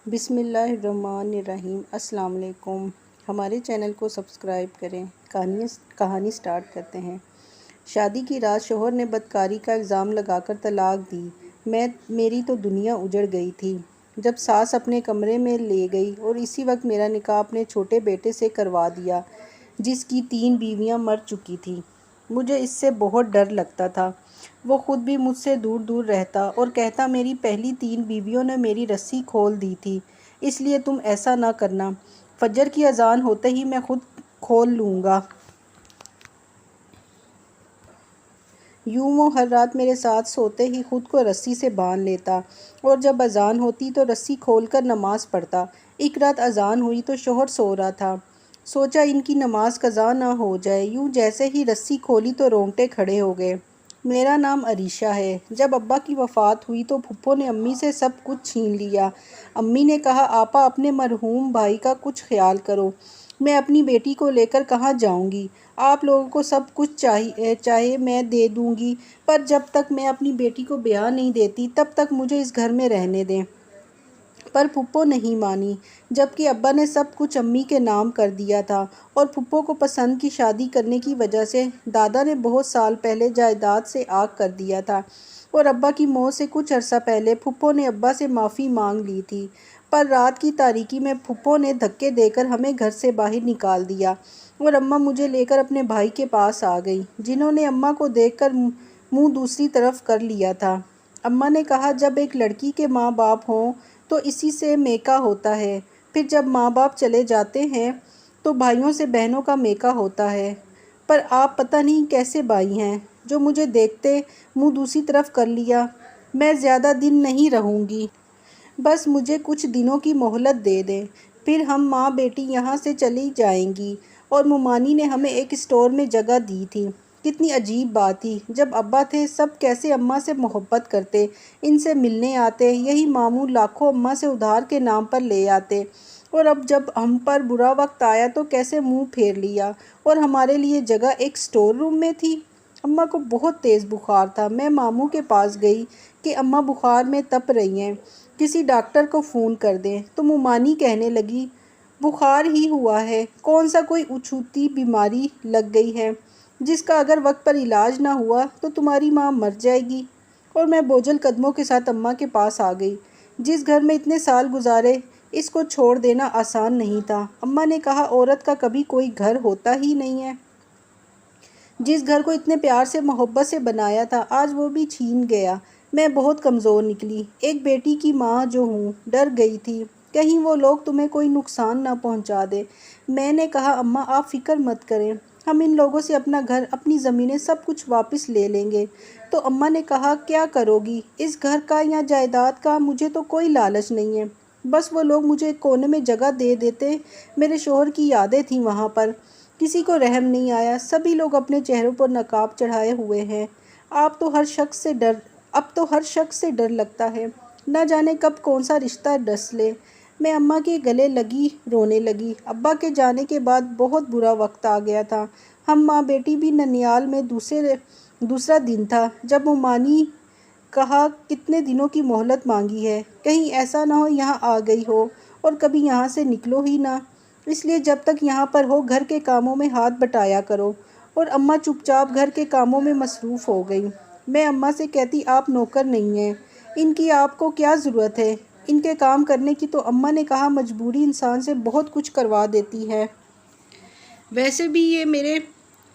بسم اللہ الرحمن الرحیم۔ السلام علیکم۔ ہمارے چینل کو سبسکرائب کریں۔ کہانی سٹارٹ کرتے ہیں۔ شادی کی رات شوہر نے بدکاری کا الزام لگا کر طلاق دی۔ میری تو دنیا اجڑ گئی تھی جب ساس اپنے کمرے میں لے گئی اور اسی وقت میرا نکاح اپنے چھوٹے بیٹے سے کروا دیا جس کی 3 بیویاں مر چکی تھیں۔ مجھے اس سے بہت ڈر لگتا تھا۔ وہ خود بھی مجھ سے دور دور رہتا اور کہتا میری پہلی 3 بیویوں نے میری رسی کھول دی تھی، اس لیے تم ایسا نہ کرنا، فجر کی اذان ہوتے ہی میں خود کھول لوں گا۔ یوں وہ ہر رات میرے ساتھ سوتے ہی خود کو رسی سے باندھ لیتا اور جب اذان ہوتی تو رسی کھول کر نماز پڑھتا۔ ایک رات اذان ہوئی تو شوہر سو رہا تھا، سوچا ان کی نماز قضا نہ ہو جائے، یوں جیسے ہی رسی کھولی تو رونگٹے کھڑے ہو گئے۔ میرا نام عریشہ ہے۔ جب ابا کی وفات ہوئی تو پھپھو نے امی سے سب کچھ چھین لیا۔ امی نے کہا آپا اپنے مرحوم بھائی کا کچھ خیال کرو، میں اپنی بیٹی کو لے کر کہاں جاؤں گی، آپ لوگوں کو سب کچھ چاہے میں دے دوں گی، پر جب تک میں اپنی بیٹی کو بیاہ نہیں دیتی تب تک مجھے اس گھر میں رہنے دیں۔ پر پھپھو نہیں مانی، جبکہ ابا نے سب کچھ امی کے نام کر دیا تھا اور پھپھو کو پسند کی شادی کرنے کی وجہ سے دادا نے بہت سال پہلے جائیداد سے آگ کر دیا تھا اور ابا کی موت سے کچھ عرصہ پہلے پھپھو نے ابا سے معافی مانگ لی تھی، پر رات کی تاریکی میں پھپھو نے دھکے دے کر ہمیں گھر سے باہر نکال دیا اور اماں مجھے لے کر اپنے بھائی کے پاس آ گئی، جنہوں نے اماں کو دیکھ کر منہ دوسری طرف کر لیا تھا۔ اماں نے کہا جب ایک لڑکی کے ماں باپ ہوں تو اسی سے میکا ہوتا ہے، پھر جب ماں باپ چلے جاتے ہیں تو بھائیوں سے بہنوں کا میکا ہوتا ہے، پر آپ پتہ نہیں کیسے بھائی ہیں جو مجھے دیکھتے منہ دوسری طرف کر لیا۔ میں زیادہ دن نہیں رہوں گی، بس مجھے کچھ دنوں کی مہلت دے دیں، پھر ہم ماں بیٹی یہاں سے چلی جائیں گی، اور مومانی نے ہمیں ایک اسٹور میں جگہ دی تھی۔ کتنی عجیب بات تھی، جب ابا تھے سب کیسے اماں سے محبت کرتے، ان سے ملنے آتے، یہی ماموں لاکھوں اماں سے ادھار کے نام پر لے آتے، اور اب جب ہم پر برا وقت آیا تو کیسے منہ پھیر لیا، اور ہمارے لیے جگہ ایک اسٹور روم میں تھی۔ اماں کو بہت تیز بخار تھا، میں ماموں کے پاس گئی کہ اماں بخار میں تپ رہی ہیں، کسی ڈاکٹر کو فون کر دیں، تو مومانی کہنے لگی بخار ہی ہوا ہے، کون سا کوئی اچھوتی بیماری لگ گئی ہے جس کا اگر وقت پر علاج نہ ہوا تو تمہاری ماں مر جائے گی۔ اور میں بوجھل قدموں کے ساتھ اماں کے پاس آ گئی۔ جس گھر میں اتنے سال گزارے اس کو چھوڑ دینا آسان نہیں تھا۔ اماں نے کہا عورت کا کبھی کوئی گھر ہوتا ہی نہیں ہے، جس گھر کو اتنے پیار سے محبت سے بنایا تھا آج وہ بھی چھین گیا۔ میں بہت کمزور نکلی، ایک بیٹی کی ماں جو ہوں ڈر گئی تھی کہیں وہ لوگ تمہیں کوئی نقصان نہ پہنچا دے۔ میں نے کہا اماں آپ فکر مت کریں، ہم ان لوگوں سے اپنا گھر اپنی زمینیں سب کچھ واپس لے لیں گے۔ تو اماں نے کہا کیا کرو گی، اس گھر کا یا جائیداد کا مجھے تو کوئی لالچ نہیں ہے، بس وہ لوگ مجھے ایک کونے میں جگہ دے دیتے، میرے شوہر کی یادیں تھیں وہاں پر، کسی کو رحم نہیں آیا، سبھی لوگ اپنے چہروں پر نقاب چڑھائے ہوئے ہیں، اب تو ہر شخص سے ڈر لگتا ہے، نہ جانے کب کون سا رشتہ ڈس لے۔ میں اماں کے گلے لگی رونے لگی۔ ابا کے جانے کے بعد بہت برا وقت آ گیا تھا، ہم ماں بیٹی بھی ننیال میں دوسرا دن تھا جب مومانی کہا کتنے دنوں کی مہلت مانگی ہے، کہیں ایسا نہ ہو یہاں آ گئی ہو اور کبھی یہاں سے نکلو ہی نہ، اس لیے جب تک یہاں پر ہو گھر کے کاموں میں ہاتھ بٹایا کرو۔ اور اماں چپ چاپ گھر کے کاموں میں مصروف ہو گئی۔ میں اماں سے کہتی آپ نوکر نہیں ہیں، ان کی آپ کو کیا ضرورت ہے ان کے کام کرنے کی، تو اماں نے کہا مجبوری انسان سے بہت کچھ کروا دیتی ہے، ویسے بھی یہ میرے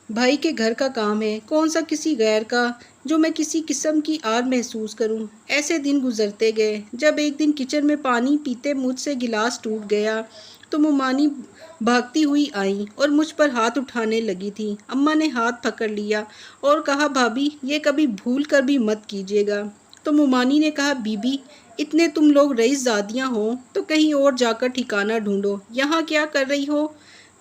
بھائی کے گھر کا کام ہے، کون سا کسی غیر کا جو میں کسی قسم کی آر محسوس کروں۔ ایسے دن گزرتے گئے، جب ایک دن کچن میں پانی پیتے مجھ سے گلاس ٹوٹ گیا تو مومانی بھاگتی ہوئی آئیں اور مجھ پر ہاتھ اٹھانے لگی تھیں۔ اماں نے ہاتھ پکڑ لیا اور کہا بھابھی یہ کبھی بھول کر بھی مت کیجیے گا، تو مومانی نے کہا بی بی اتنے تم لوگ رئیس زادیاں ہو تو کہیں اور جا کر ٹھکانہ ڈھونڈو، یہاں کیا کر رہی ہو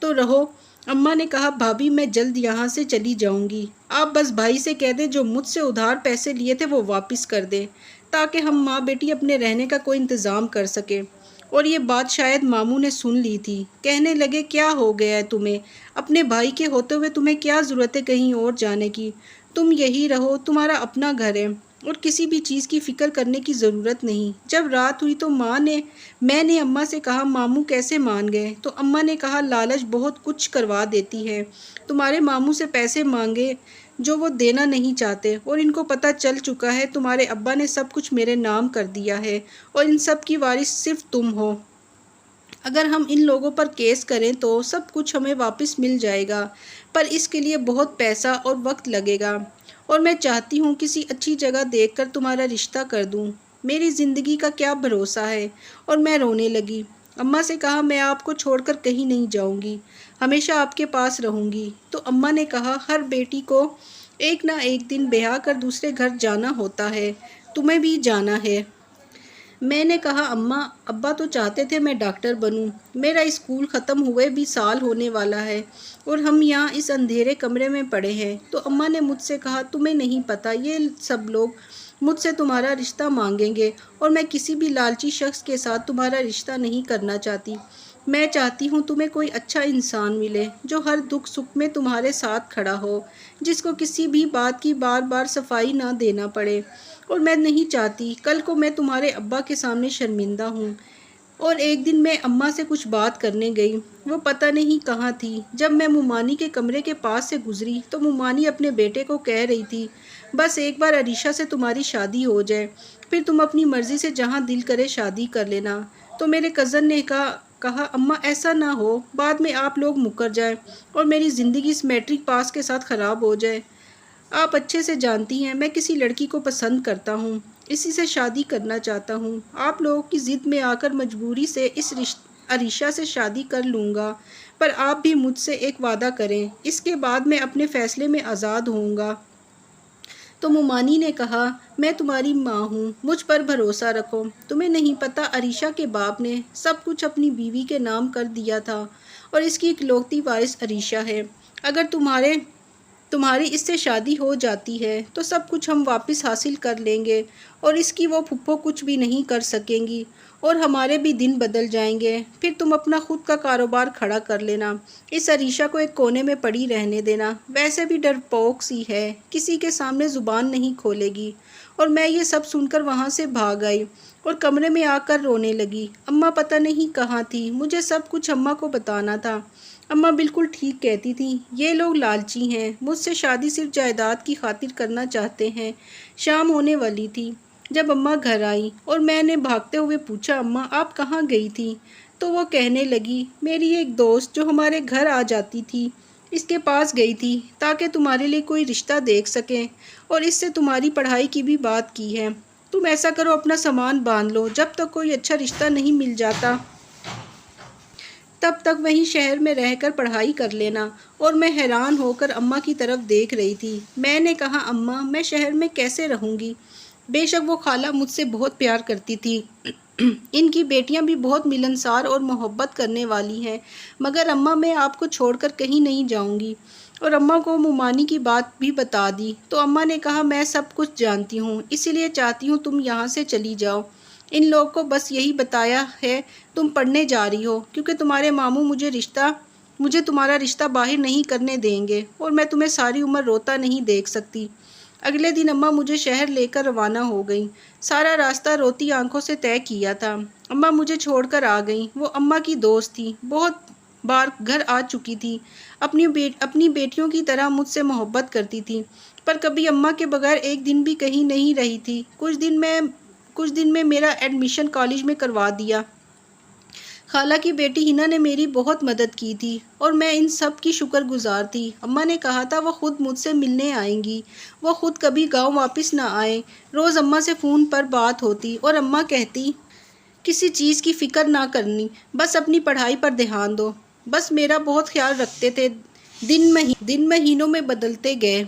تو رہو۔ اماں نے کہا بھابھی میں جلد یہاں سے چلی جاؤں گی، آپ بس بھائی سے کہہ دیں جو مجھ سے ادھار پیسے لیے تھے وہ واپس کر دیں تاکہ ہم ماں بیٹی اپنے رہنے کا کوئی انتظام کر سکیں۔ اور یہ بات شاید ماموں نے سن لی تھی، کہنے لگے کیا ہو گیا ہے تمہیں، اپنے بھائی کے ہوتے ہوئے تمہیں کیا ضرورت ہے کہیں اور جانے کی، تم یہی رہو، تمہارا اپنا گھر ہے، اور کسی بھی چیز کی فکر کرنے کی ضرورت نہیں۔ جب رات ہوئی تو میں نے اماں سے کہا ماموں کیسے مان گئے؟ تو اماں نے کہا لالچ بہت کچھ کروا دیتی ہے۔ تمہارے ماموں سے پیسے مانگے جو وہ دینا نہیں چاہتے، اور ان کو پتہ چل چکا ہے تمہارے ابا نے سب کچھ میرے نام کر دیا ہے اور ان سب کی وارث صرف تم ہو۔ اگر ہم ان لوگوں پر کیس کریں تو سب کچھ ہمیں واپس مل جائے گا، پر اس کے لیے بہت پیسہ اور وقت لگے گا، اور میں چاہتی ہوں کسی اچھی جگہ دیکھ کر تمہارا رشتہ کر دوں۔ میری زندگی کا کیا بھروسہ ہے؟ اور میں رونے لگی۔ اماں سے کہا میں آپ کو چھوڑ کر کہیں نہیں جاؤں گی، ہمیشہ آپ کے پاس رہوں گی۔ تو اماں نے کہا ہر بیٹی کو ایک نہ ایک دن بیاہ کر دوسرے گھر جانا ہوتا ہے، تمہیں بھی جانا ہے۔ میں نے کہا اماں ابا تو چاہتے تھے میں ڈاکٹر بنوں، میرا اسکول ختم ہوئے بھی سال ہونے والا ہے اور ہم یہاں اس اندھیرے کمرے میں پڑے ہیں۔ تو اماں نے مجھ سے کہا تمہیں نہیں پتہ یہ سب لوگ مجھ سے تمہارا رشتہ مانگیں گے، اور میں کسی بھی لالچی شخص کے ساتھ تمہارا رشتہ نہیں کرنا چاہتی۔ میں چاہتی ہوں تمہیں کوئی اچھا انسان ملے جو ہر دکھ سکھ میں تمہارے ساتھ کھڑا ہو، جس کو کسی بھی بات کی بار بار صفائی نہ دینا پڑے۔ اور میں نہیں چاہتی کل کو میں تمہارے ابا کے سامنے شرمندہ ہوں۔ اور ایک دن میں اماں سے کچھ بات کرنے گئی، وہ پتہ نہیں کہاں تھی۔ جب میں مومانی کے کمرے کے پاس سے گزری تو مومانی اپنے بیٹے کو کہہ رہی تھی بس ایک بار عریشہ سے تمہاری شادی ہو جائے، پھر تم اپنی مرضی سے جہاں دل کرے شادی کر لینا۔ تو میرے کزن نے کہا اماں ایسا نہ ہو، بعد میں آپ لوگ مکر جائیں اور میری زندگی اس میٹرک پاس کے ساتھ خراب ہو جائے۔ آپ اچھے سے جانتی ہیں میں کسی لڑکی کو پسند کرتا ہوں، اسی سے شادی کرنا چاہتا ہوں۔ آپ لوگوں کی ضد میں آ کر مجبوری سے اس عریشہ سے شادی کر لوں گا، پر آپ بھی مجھ سے ایک وعدہ کریں، اس کے بعد میں اپنے فیصلے میں آزاد ہوں گا۔ تو مومانی نے کہا میں تمہاری ماں ہوں، مجھ پر بھروسہ رکھو۔ تمہیں نہیں پتہ عریشہ کے باپ نے سب کچھ اپنی بیوی کے نام کر دیا تھا اور اس کی اکلوتی وارث عریشہ ہے۔ اگر تمہاری اس سے شادی ہو جاتی ہے تو سب کچھ ہم واپس حاصل کر لیں گے اور اس کی وہ پھپھو کچھ بھی نہیں کر سکیں گی، اور ہمارے بھی دن بدل جائیں گے۔ پھر تم اپنا خود کا کاروبار کھڑا کر لینا، اس عریشہ کو ایک کونے میں پڑی رہنے دینا، ویسے بھی ڈرپوک سی ہے، کسی کے سامنے زبان نہیں کھولے گی۔ اور میں یہ سب سن کر وہاں سے بھاگ آئی اور کمرے میں آ کر رونے لگی۔ اماں پتہ نہیں کہاں تھی، مجھے سب کچھ اماں کو بتانا تھا۔ اماں بالکل ٹھیک کہتی تھیں، یہ لوگ لالچی ہیں، مجھ سے شادی صرف جائیداد کی خاطر کرنا چاہتے ہیں۔ شام ہونے والی تھی جب اماں گھر آئیں اور میں نے بھاگتے ہوئے پوچھا اماں آپ کہاں گئی تھی؟ تو وہ کہنے لگی میری ایک دوست جو ہمارے گھر آ جاتی تھی اس کے پاس گئی تھی تاکہ تمہارے لیے کوئی رشتہ دیکھ سکیں، اور اس سے تمہاری پڑھائی کی بھی بات کی ہے۔ تم ایسا کرو اپنا سامان باندھ لو، جب تک کوئی اچھا رشتہ نہیں مل جاتا تب تک وہیں شہر میں رہ کر پڑھائی کر لینا۔ اور میں حیران ہو کر اماں کی طرف دیکھ رہی تھی۔ میں نے کہا اماں میں شہر میں کیسے رہوں گی؟ بے شک وہ خالہ مجھ سے بہت پیار کرتی تھی، ان کی بیٹیاں بھی بہت ملنسار اور محبت کرنے والی ہیں، مگر اماں میں آپ کو چھوڑ کر کہیں نہیں جاؤں گی۔ اور اماں کو مومانی کی بات بھی بتا دی تو اماں نے کہا میں سب کچھ جانتی ہوں، اسی لیے چاہتی ہوں تم یہاں سے چلی جاؤ۔ ان لوگ کو بس یہی بتایا ہے تم پڑھنے جا رہی ہو، کیونکہ تمہارے ماموں مجھے تمہارا رشتہ باہر نہیں کرنے دیں گے، اور میں تمہیں ساری عمر روتا نہیں دیکھ سکتی۔ اگلے دن اماں مجھے شہر لے کر روانہ ہو گئیں۔ سارا راستہ روتی آنکھوں سے طے کیا تھا۔ اماں مجھے چھوڑ کر آ گئیں۔ وہ اماں کی دوست تھی، بہت بار گھر آ چکی تھی، اپنی بیٹیوں کی طرح مجھ سے محبت کرتی تھی، پر کبھی اماں کے بغیر ایک دن بھی کہیں نہیں رہی تھی۔ کچھ دن میں میرا ایڈمیشن کالج میں کروا دیا۔ خالہ کی بیٹی ہنا نے میری بہت مدد کی تھی اور میں ان سب کی شکر گزار تھی۔ اماں نے کہا تھا وہ خود مجھ سے ملنے آئیں گی، وہ خود کبھی گاؤں واپس نہ آئیں۔ روز اماں سے فون پر بات ہوتی اور اماں کہتی کسی چیز کی فکر نہ کرنی، بس اپنی پڑھائی پر دھیان دو۔ بس میرا بہت خیال رکھتے تھے۔ دن مہینوں میں بدلتے گئے۔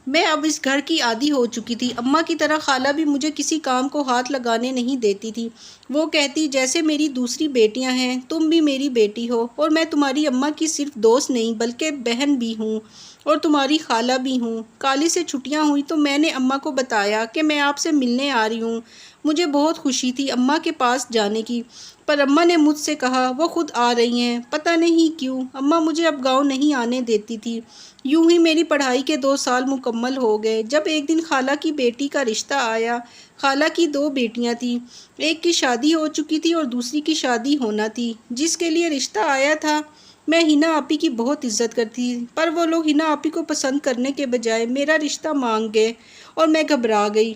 میں اب اس گھر کی عادی ہو چکی تھی۔ اماں کی طرح خالہ بھی مجھے کسی کام کو ہاتھ لگانے نہیں دیتی تھی۔ وہ کہتی جیسے میری دوسری بیٹیاں ہیں تم بھی میری بیٹی ہو، اور میں تمہاری اماں کی صرف دوست نہیں بلکہ بہن بھی ہوں، اور تمہاری خالہ بھی ہوں۔ کالی سے چھٹیاں ہوئی تو میں نے اماں کو بتایا کہ میں آپ سے ملنے آ رہی ہوں۔ مجھے بہت خوشی تھی اماں کے پاس جانے کی، پر اماں نے مجھ سے کہا وہ خود آ رہی ہیں۔ پتہ نہیں کیوں اماں مجھے اب گاؤں نہیں آنے دیتی تھی۔ یوں ہی میری پڑھائی کے 2 سال مکمل ہو گئے جب ایک دن خالہ کی بیٹی کا رشتہ آیا۔ خالہ کی 2 بیٹیاں تھیں، ایک کی شادی ہو چکی تھی اور دوسری کی شادی ہونا تھی۔ جس کے لیے رشتہ آیا تھا میں ہنا آپی کی بہت عزت کرتی تھی، پر وہ لوگ ہنا آپی کو پسند کرنے کے بجائے میرا رشتہ مانگ گئے اور میں گھبرا گئی۔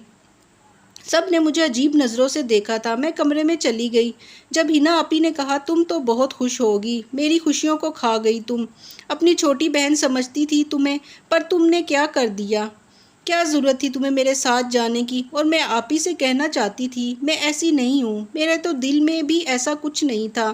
سب نے مجھے عجیب نظروں سے دیکھا تھا۔ میں کمرے میں چلی گئی۔ جب ہنا آپی نے کہا تم تو بہت خوش ہوگی، میری خوشیوں کو کھا گئی تم، اپنی چھوٹی بہن سمجھتی تھی تمہیں، پر تم نے کیا کر دیا؟ کیا ضرورت تھی تمہیں میرے ساتھ جانے کی؟ اور میں آپی سے کہنا چاہتی تھی میں ایسی نہیں ہوں، میرے تو دل میں بھی ایسا کچھ نہیں تھا۔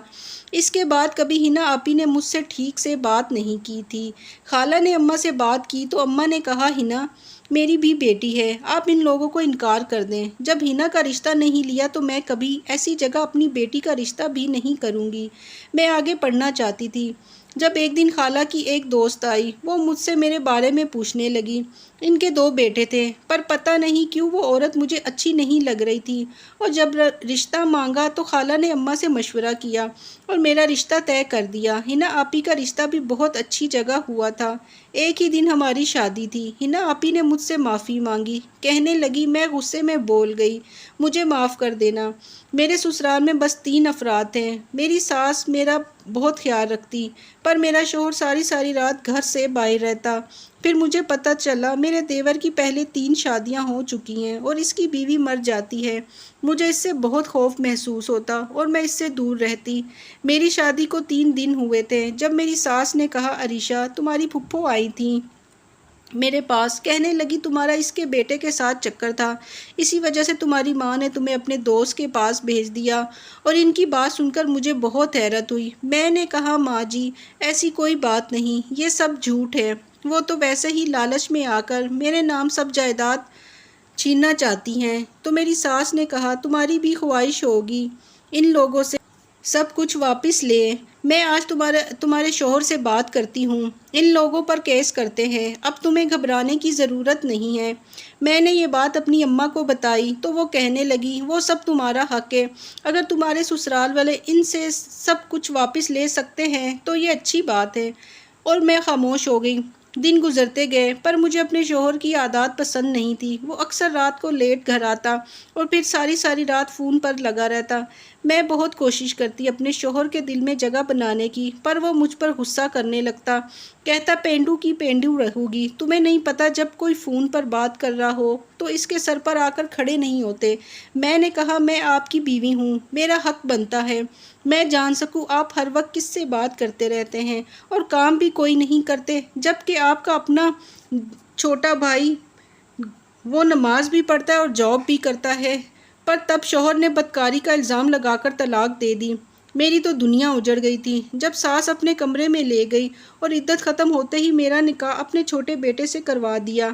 اس کے بعد کبھی ہنا آپی نے مجھ سے ٹھیک سے بات نہیں کی تھی۔ خالہ نے اماں سے بات کی تو اماں نے کہا ہنا میری بھی بیٹی ہے، آپ ان لوگوں کو انکار کر دیں۔ جب ہنا کا رشتہ نہیں لیا تو میں کبھی ایسی جگہ اپنی بیٹی کا رشتہ بھی نہیں کروں گی۔ میں آگے پڑھنا چاہتی تھی۔ جب ایک دن خالہ کی ایک دوست آئی، وہ مجھ سے میرے بارے میں پوچھنے لگی۔ ان کے 2 بیٹے تھے، پر پتہ نہیں کیوں وہ عورت مجھے اچھی نہیں لگ رہی تھی، اور جب رشتہ مانگا تو خالہ نے اماں سے مشورہ کیا اور میرا رشتہ طے کر دیا۔ ہنا آپی کا رشتہ بھی بہت اچھی جگہ ہوا تھا۔ ایک ہی دن ہماری شادی تھی۔ ہنا آپی نے مجھ سے معافی مانگی، کہنے لگی میں غصے میں بول گئی، مجھے معاف کر دینا۔ میرے سسرال میں بس 3 افراد ہیں۔ میری ساس میرا بہت خیال رکھتی، پر میرا شوہر ساری رات گھر سے باہر رہتا۔ پھر مجھے پتہ چلا میرے دیور کی پہلے 3 شادیاں ہو چکی ہیں اور اس کی بیوی مر جاتی ہے۔ مجھے اس سے بہت خوف محسوس ہوتا اور میں اس سے دور رہتی۔ میری شادی کو 3 دن ہوئے تھے جب میری ساس نے کہا عریشہ تمہاری پھپھو آئی تھیں میرے پاس، کہنے لگی تمہارا اس کے بیٹے کے ساتھ چکر تھا، اسی وجہ سے تمہاری ماں نے تمہیں اپنے دوست کے پاس بھیج دیا۔ اور ان کی بات سن کر مجھے بہت حیرت ہوئی۔ میں نے کہا ماں جی ایسی کوئی بات نہیں، یہ سب جھوٹ ہے، وہ تو ویسے ہی لالچ میں آ کر میرے نام سب جائیداد چھیننا چاہتی ہیں۔ تو میری ساس نے کہا تمہاری بھی خواہش ہوگی ان لوگوں سے سب کچھ واپس لے، میں آج تمہارے شوہر سے بات کرتی ہوں، ان لوگوں پر کیس کرتے ہیں، اب تمہیں گھبرانے کی ضرورت نہیں ہے۔ میں نے یہ بات اپنی اماں کو بتائی تو وہ کہنے لگی وہ سب تمہارا حق ہے، اگر تمہارے سسرال والے ان سے سب کچھ واپس لے سکتے ہیں تو یہ اچھی بات ہے۔ اور میں خاموش ہو گئی۔ دن گزرتے گئے پر مجھے اپنے شوہر کی عادات پسند نہیں تھی۔ وہ اکثر رات کو لیٹ گھر آتا اور پھر ساری رات فون پر لگا رہتا۔ میں بہت کوشش کرتی اپنے شوہر کے دل میں جگہ بنانے کی، پر وہ مجھ پر غصہ کرنے لگتا، کہتا پینڈو کی پینڈو رہو گی، تمہیں نہیں پتہ جب کوئی فون پر بات کر رہا ہو تو اس کے سر پر آ کر کھڑے نہیں ہوتے۔ میں نے کہا میں آپ کی بیوی ہوں، میرا حق بنتا ہے میں جان سکوں آپ ہر وقت کس سے بات کرتے رہتے ہیں اور کام بھی کوئی نہیں کرتے، جبکہ آپ کا اپنا چھوٹا بھائی وہ نماز بھی پڑھتا ہے اور جاب بھی کرتا ہے۔ پر تب شوہر نے بدکاری کا الزام لگا کر طلاق دے دی۔ میری تو دنیا اجڑ گئی تھی۔ جب ساس اپنے کمرے میں لے گئی اور عدت ختم ہوتے ہی میرا نکاح اپنے چھوٹے بیٹے سے کروا دیا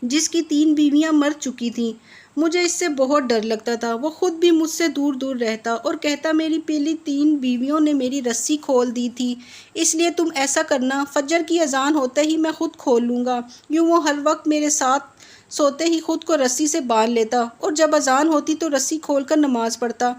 جس کی 3 بیویاں مر چکی تھیں، مجھے اس سے بہت ڈر لگتا تھا۔ وہ خود بھی مجھ سے دور رہتا اور کہتا میری پہلی 3 بیویوں نے میری رسی کھول دی تھی، اس لیے تم ایسا کرنا فجر کی اذان ہوتے ہی میں خود کھول لوں گا۔ یوں وہ ہر وقت میرے ساتھ سوتے ہی خود کو رسی سے باندھ لیتا اور جب اذان ہوتی تو رسی کھول کر نماز پڑھتا۔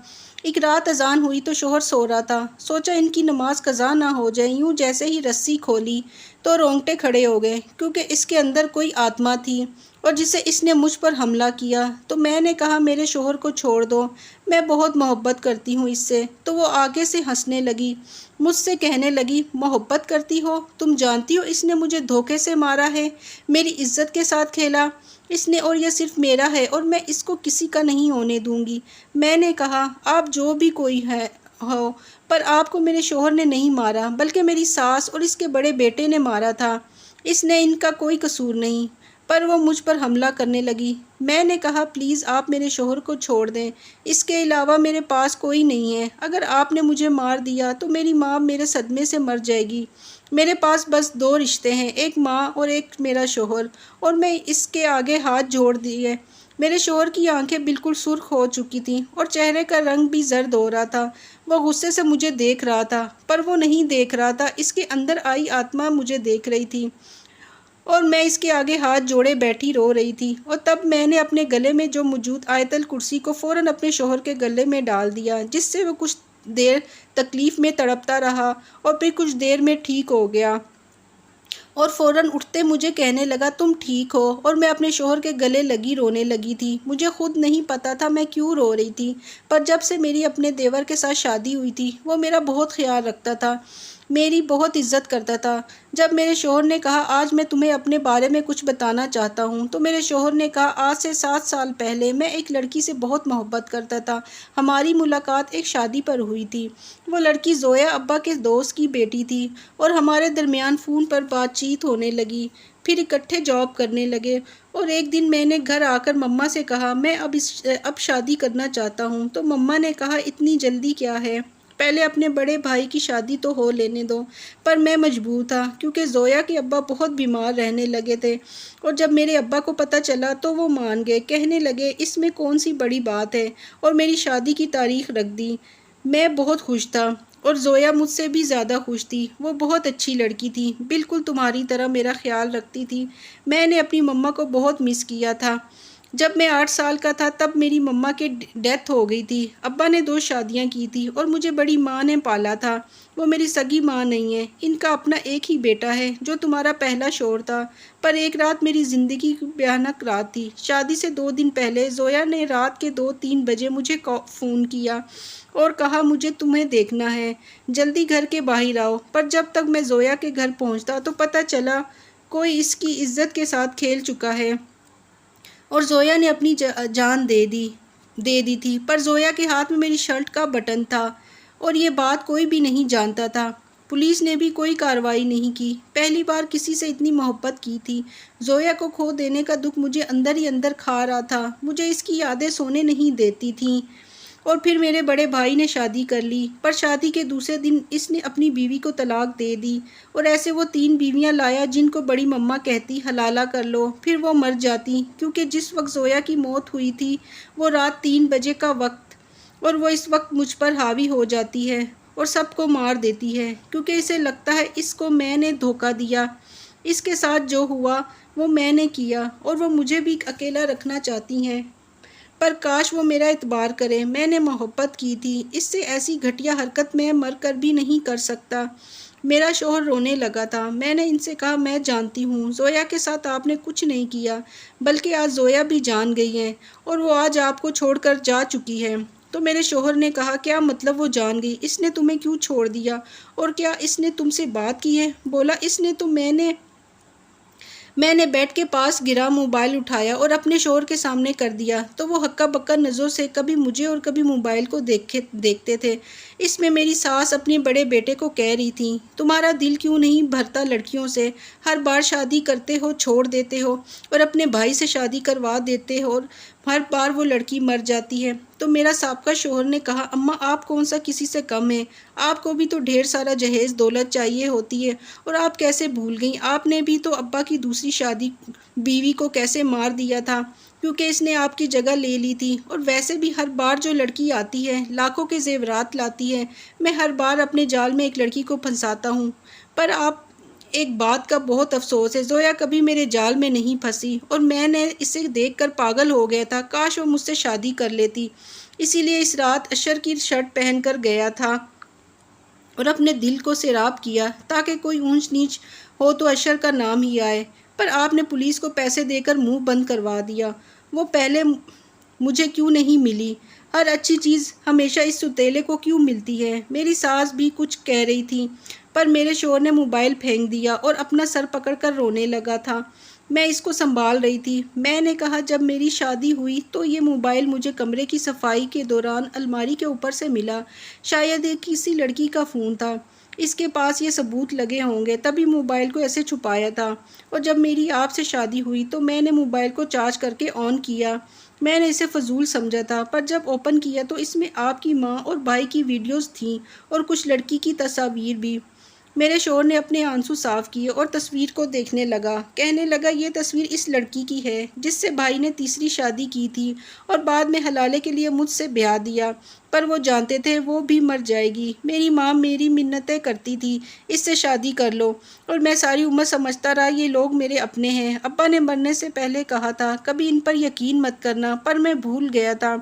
ایک رات اذان ہوئی تو شوہر سو رہا تھا، سوچا ان کی نماز قضا نہ ہو جائے، یوں جیسے ہی رسی کھولی تو رونگٹے کھڑے ہو گئے، کیونکہ اس کے اندر کوئی آتما تھی اور جسے اس نے مجھ پر حملہ کیا۔ تو میں نے کہا میرے شوہر کو چھوڑ دو، میں بہت محبت کرتی ہوں اس سے۔ تو وہ آگے سے ہنسنے لگی، مجھ سے کہنے لگی محبت کرتی ہو؟ تم جانتی ہو اس نے مجھے دھوکے سے مارا ہے، میری عزت کے ساتھ کھیلا اس نے، اور یہ صرف میرا ہے اور میں اس کو کسی کا نہیں ہونے دوں گی۔ میں نے کہا آپ جو بھی کوئی ہو، پر آپ کو میرے شوہر نے نہیں مارا بلکہ میری ساس اور اس کے بڑے بیٹے نے مارا تھا، اس نے ان کا کوئی قصور نہیں۔ پر وہ مجھ پر حملہ کرنے لگی۔ میں نے کہا پلیز آپ میرے شوہر کو چھوڑ دیں، اس کے علاوہ میرے پاس کوئی نہیں ہے، اگر آپ نے مجھے مار دیا تو میری ماں میرے صدمے سے مر جائے گی۔ میرے پاس بس 2 رشتے ہیں، ایک ماں اور ایک میرا شوہر، اور میں اس کے آگے ہاتھ جوڑ دیے۔ میرے شوہر کی آنکھیں بالکل سرخ ہو چکی تھیں اور چہرے کا رنگ بھی زرد ہو رہا تھا۔ وہ غصے سے مجھے دیکھ رہا تھا، پر وہ نہیں دیکھ رہا تھا، اس کے اندر آئی آتما مجھے دیکھ رہی تھی۔ اور میں اس کے آگے ہاتھ جوڑے بیٹھی رو رہی تھی، اور تب میں نے اپنے گلے میں جو موجود آیت الکرسی کو فوراً اپنے شوہر کے گلے میں ڈال دیا، جس سے وہ کچھ دیر تکلیف میں تڑپتا رہا اور پھر کچھ دیر میں ٹھیک ہو گیا، اور فوراً اٹھتے مجھے کہنے لگا تم ٹھیک ہو، اور میں اپنے شوہر کے گلے لگی رونے لگی تھی۔ مجھے خود نہیں پتا تھا میں کیوں رو رہی تھی، پر جب سے میری اپنے دیور کے ساتھ شادی ہوئی تھی وہ میرا بہت خیال رکھتا تھا، میری بہت عزت کرتا تھا۔ جب میرے شوہر نے کہا آج میں تمہیں اپنے بارے میں کچھ بتانا چاہتا ہوں، تو میرے شوہر نے کہا آج سے 7 سال پہلے میں ایک لڑکی سے بہت محبت کرتا تھا۔ ہماری ملاقات ایک شادی پر ہوئی تھی۔ وہ لڑکی زویا ابا کے دوست کی بیٹی تھی، اور ہمارے درمیان فون پر بات چیت ہونے لگی، پھر اکٹھے جاب کرنے لگے، اور ایک دن میں نے گھر آ کر مما سے کہا میں اب شادی کرنا چاہتا ہوں، تو مما نے کہا اتنی جلدی کیا ہے، پہلے اپنے بڑے بھائی کی شادی تو ہو لینے دو۔ پر میں مجبور تھا کیونکہ زویا کے ابا بہت بیمار رہنے لگے تھے، اور جب میرے ابا کو پتہ چلا تو وہ مان گئے، کہنے لگے اس میں کون سی بڑی بات ہے، اور میری شادی کی تاریخ رکھ دی۔ میں بہت خوش تھا، اور زویا مجھ سے بھی زیادہ خوش تھی۔ وہ بہت اچھی لڑکی تھی، بالکل تمہاری طرح میرا خیال رکھتی تھی۔ میں نے اپنی مما کو بہت مس کیا تھا۔ جب میں 8 سال کا تھا تب میری مما کی ڈیتھ ہو گئی تھی۔ ابا نے 2 شادیاں کی تھی، اور مجھے بڑی ماں نے پالا تھا۔ وہ میری سگی ماں نہیں ہے، ان کا اپنا ایک ہی بیٹا ہے جو تمہارا پہلا شوہر تھا۔ پر ایک رات میری زندگی کی بھیانک رات تھی۔ شادی سے 2 دن پہلے زویا نے رات کے 2-3 بجے مجھے فون کیا اور کہا مجھے تمہیں دیکھنا ہے، جلدی گھر کے باہر آؤ۔ پر جب تک میں زویا کے گھر پہنچتا تو پتہ چلا کوئی اس کی عزت کے ساتھ کھیل چکا ہے، اور زویا نے اپنی جان دے دی تھی۔ پر زویا کے ہاتھ میں میری شرٹ کا بٹن تھا، اور یہ بات کوئی بھی نہیں جانتا تھا۔ پولیس نے بھی کوئی کارروائی نہیں کی۔ پہلی بار کسی سے اتنی محبت کی تھی۔ زویا کو کھو دینے کا دکھ مجھے اندر ہی اندر کھا رہا تھا۔ مجھے اس کی یادیں سونے نہیں دیتی تھیں۔ اور پھر میرے بڑے بھائی نے شادی کر لی، پر شادی کے دوسرے دن اس نے اپنی بیوی کو طلاق دے دی، اور ایسے وہ 3 بیویاں لایا جن کو بڑی مما کہتی حلالہ کر لو، پھر وہ مر جاتی، کیونکہ جس وقت زویا کی موت ہوئی تھی وہ رات 3 بجے کا وقت، اور وہ اس وقت مجھ پر حاوی ہو جاتی ہے اور سب کو مار دیتی ہے، کیونکہ اسے لگتا ہے اس کو میں نے دھوکہ دیا، اس کے ساتھ جو ہوا وہ میں نے کیا، اور وہ مجھے بھی اکیلا رکھنا چاہتی ہیں۔ پر کاش وہ میرا اعتبار کرے، میں نے محبت کی تھی، اس سے ایسی گھٹیا حرکت میں مر کر بھی نہیں کر سکتا۔ میرا شوہر رونے لگا تھا۔ میں نے ان سے کہا میں جانتی ہوں زویا کے ساتھ آپ نے کچھ نہیں کیا، بلکہ آج زویا بھی جان گئی ہے، اور وہ آج آپ کو چھوڑ کر جا چکی ہے۔ تو میرے شوہر نے کہا کیا مطلب وہ جان گئی، اس نے تمہیں کیوں چھوڑ دیا، اور کیا اس نے تم سے بات کی ہے؟ بولا اس نے تو میں نے بیڈ کے پاس گرا موبائل اٹھایا اور اپنے شوہر کے سامنے کر دیا، تو وہ ہکا بکا نظروں سے کبھی مجھے اور کبھی موبائل کو دیکھتے تھے۔ اس میں میری ساس اپنے بڑے بیٹے کو کہہ رہی تھی تمہارا دل کیوں نہیں بھرتا لڑکیوں سے، ہر بار شادی کرتے ہو چھوڑ دیتے ہو، اور اپنے بھائی سے شادی کروا دیتے ہو، اور ہر بار وہ لڑکی مر جاتی ہے۔ تو میرا سابقہ شوہر نے کہا اماں آپ کون سا کسی سے کم ہیں، آپ کو بھی تو ڈھیر سارا جہیز دولت چاہیے ہوتی ہے، اور آپ کیسے بھول گئیں، آپ نے بھی تو ابا کی دوسری شادی بیوی کو کیسے مار دیا تھا، کیونکہ اس نے آپ کی جگہ لے لی تھی، اور ویسے بھی ہر بار جو لڑکی آتی ہے لاکھوں کے زیورات لاتی ہے، میں ہر بار اپنے جال میں ایک لڑکی کو پھنساتا ہوں، پر آپ ایک بات کا بہت افسوس ہے زویا کبھی میرے جال میں نہیں پھنسی، اور میں نے اسے دیکھ کر پاگل ہو گیا تھا، کاش وہ مجھ سے شادی کر لیتی، اسی لیے اس رات اشر کی شرٹ پہن کر گیا تھا اور اپنے دل کو سیراب کیا تاکہ کوئی اونچ نیچ ہو تو اشر کا نام ہی آئے، پر آپ نے پولیس کو پیسے دے کر منہ بند کروا دیا، وہ پہلے مجھے کیوں نہیں ملی، ہر اچھی چیز ہمیشہ اس ستیلے کو کیوں ملتی ہے۔ میری ساس بھی کچھ کہہ رہی تھی، پر میرے شوہر نے موبائل پھینک دیا اور اپنا سر پکڑ کر رونے لگا تھا۔ میں اس کو سنبھال رہی تھی۔ میں نے کہا جب میری شادی ہوئی تو یہ موبائل مجھے کمرے کی صفائی کے دوران الماری کے اوپر سے ملا، شاید یہ کسی لڑکی کا فون تھا، اس کے پاس یہ ثبوت لگے ہوں گے تبھی موبائل کو ایسے چھپایا تھا، اور جب میری آپ سے شادی ہوئی تو میں نے موبائل کو چارج کر کے آن کیا، میں نے اسے فضول سمجھا تھا، پر جب اوپن کیا تو اس میں آپ کی ماں اور بھائی کی ویڈیوز تھیں اور کچھ لڑکی کی تصاویر بھی، میرے شوہر نے اپنے آنسو صاف کیے اور تصویر کو دیکھنے لگا۔ کہنے لگا یہ تصویر اس لڑکی کی ہے جس سے بھائی نے تیسری شادی کی تھی اور بعد میں حلالے کے لیے مجھ سے بیاہ دیا، پر وہ جانتے تھے وہ بھی مر جائے گی۔ میری ماں میری منتیں کرتی تھی اس سے شادی کر لو، اور میں ساری عمر سمجھتا رہا یہ لوگ میرے اپنے ہیں۔ ابا نے مرنے سے پہلے کہا تھا کبھی ان پر یقین مت کرنا، پر میں بھول گیا تھا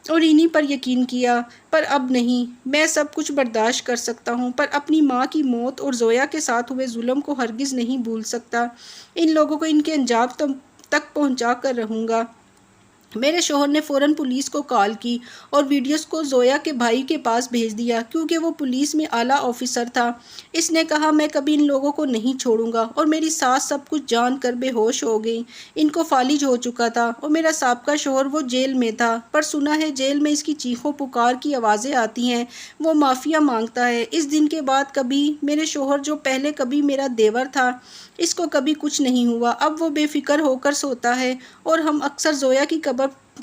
اور انہی پر یقین کیا، پر اب نہیں۔ میں سب کچھ برداشت کر سکتا ہوں، پر اپنی ماں کی موت اور زویا کے ساتھ ہوئے ظلم کو ہرگز نہیں بھول سکتا۔ ان لوگوں کو ان کے انجام تک پہنچا کر رہوں گا۔ میرے شوہر نے فوراً پولیس کو کال کی اور ویڈیوز کو زویا کے بھائی کے پاس بھیج دیا، کیونکہ وہ پولیس میں اعلیٰ آفیسر تھا۔ اس نے کہا میں کبھی ان لوگوں کو نہیں چھوڑوں گا، اور میری ساس سب کچھ جان کر بے ہوش ہو گئی۔ ان کو فالج ہو چکا تھا، اور میرا سابقہ شوہر وہ جیل میں تھا، پر سنا ہے جیل میں اس کی چیخوں پکار کی آوازیں آتی ہیں، وہ معافیا مانگتا ہے۔ اس دن کے بعد کبھی میرے شوہر جو پہلے کبھی میرا دیور تھا، اس کو کبھی کچھ نہیں ہوا۔ اب وہ بے فکر ہو کر سوتا ہے، اور ہم اکثر زویا کی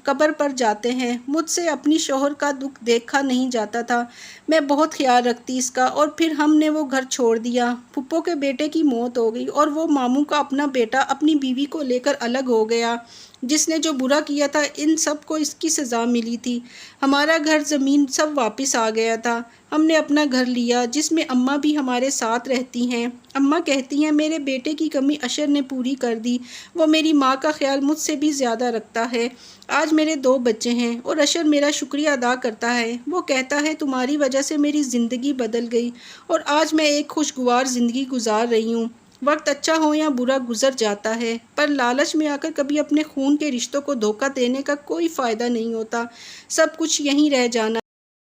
قبر پر جاتے ہیں۔ مجھ سے اپنی شوہر کا دکھ دیکھا نہیں جاتا تھا، میں بہت خیال رکھتی اس کا، اور پھر ہم نے وہ گھر چھوڑ دیا۔ پھپھو کے بیٹے کی موت ہو گئی، اور وہ ماموں کا اپنا بیٹا اپنی بیوی کو لے کر الگ ہو گیا۔ جس نے جو برا کیا تھا ان سب کو اس کی سزا ملی تھی۔ ہمارا گھر زمین سب واپس آ گیا تھا۔ ہم نے اپنا گھر لیا جس میں اماں بھی ہمارے ساتھ رہتی ہیں۔ اماں کہتی ہیں میرے بیٹے کی کمی اشر نے پوری کر دی، وہ میری ماں کا خیال مجھ سے بھی زیادہ رکھتا ہے۔ آج میرے 2 بچے ہیں، اور اشر میرا شکریہ ادا کرتا ہے۔ وہ کہتا ہے تمہاری وجہ سے میری زندگی بدل گئی، اور آج میں ایک خوشگوار زندگی گزار رہی ہوں۔ وقت اچھا ہو یا برا گزر جاتا ہے، پر لالچ میں آ کر کبھی اپنے خون کے رشتوں کو دھوکہ دینے کا کوئی فائدہ نہیں ہوتا۔ سب کچھ یہیں رہ جانا